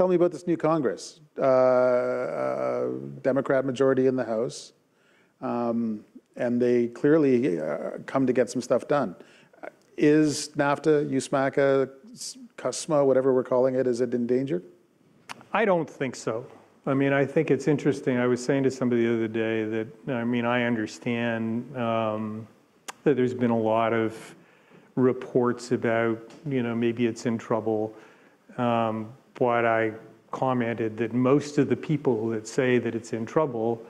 Tell me about this new Congress. Democrat majority in the House, and they clearly come to get some stuff done. Is NAFTA, USMCA, CUSMA, whatever we're calling it, is it in danger? I don't think so. I mean, I think it's interesting. I was saying to somebody the other day that, I mean, I understand that there's been a lot of reports about, maybe it's in trouble. But I commented that most of the people that say that it's in trouble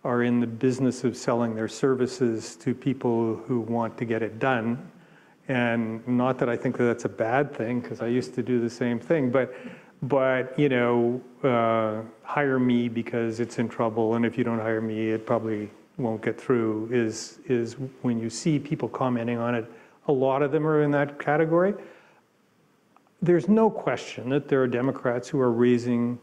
are in the business of selling their services to people who want to get it done. And not that I think that that's a bad thing, because I used to do the same thing, but hire me because it's in trouble, and if you don't hire me, it probably won't get through, is when you see people commenting on it, a lot of them are in that category. There's no question that there are Democrats who are raising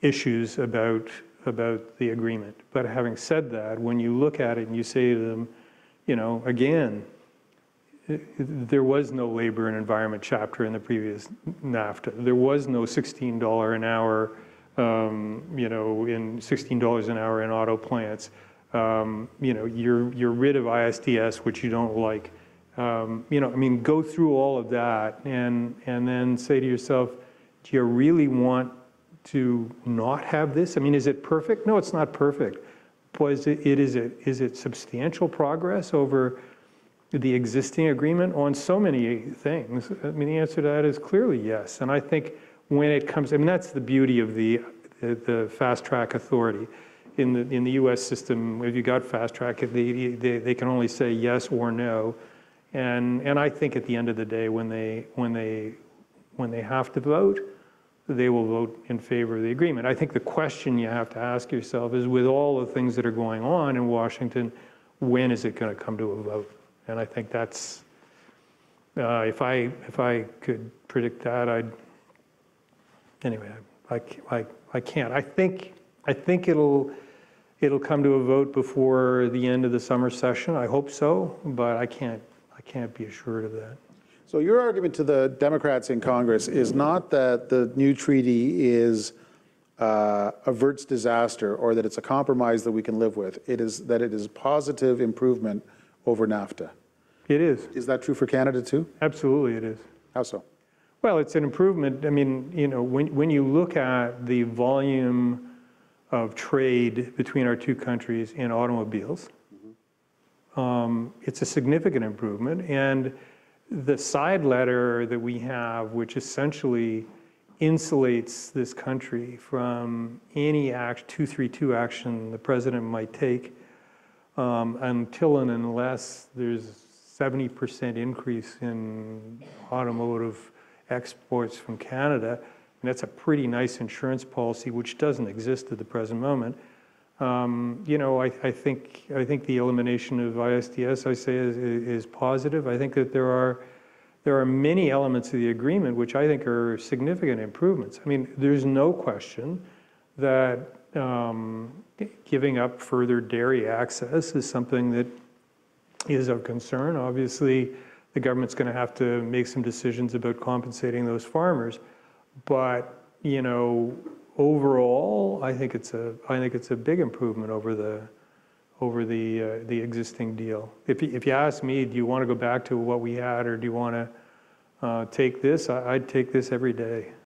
issues about the agreement. But having said that, when you look at it and you say to them, again, there was no labor and environment chapter in the previous NAFTA. There was no $16 an hour, in $16 an hour in auto plants. You're rid of ISDS, which you don't like. Go through all of that and then say to yourself, do you really want to not have this? I mean, is it perfect? No, it's not perfect. But is it substantial progress over the existing agreement on so many things? I mean, the answer to that is clearly yes. And I think when it comes, that's the beauty of the fast track authority. In the U.S. system, if you got fast track, they can only say yes or no. And I think at the end of the day, when they have to vote, they will vote in favor of the agreement. I think the question you have to ask yourself is, with all the things that are going on in Washington, when is it going to come to a vote? And I think that's, if I could predict that, I can't. I think it'll come to a vote before the end of the summer session. I hope so, but I can't be assured of that. So your argument to the Democrats in Congress is not that the new treaty averts disaster or that it's a compromise that we can live with. It is that it is positive improvement over NAFTA. It is. Is that true for Canada too? Absolutely it is. How so? Well, it's an improvement. I mean, when you look at the volume of trade between our two countries in automobiles, it's a significant improvement. And the side letter that we have, which essentially insulates this country from any 232 action the president might take until and unless there's 70% increase in automotive exports from Canada, and that's a pretty nice insurance policy which doesn't exist at the present moment. I think the elimination of ISDS, I say, is positive. I think that there are many elements of the agreement which I think are significant improvements. I mean, there's no question that giving up further dairy access is something that is of concern. Obviously, the government's going to have to make some decisions about compensating those farmers, but overall, I think it's a big improvement over the existing deal. If you ask me, do you want to go back to what we had, or do you want to take this? I'd take this every day.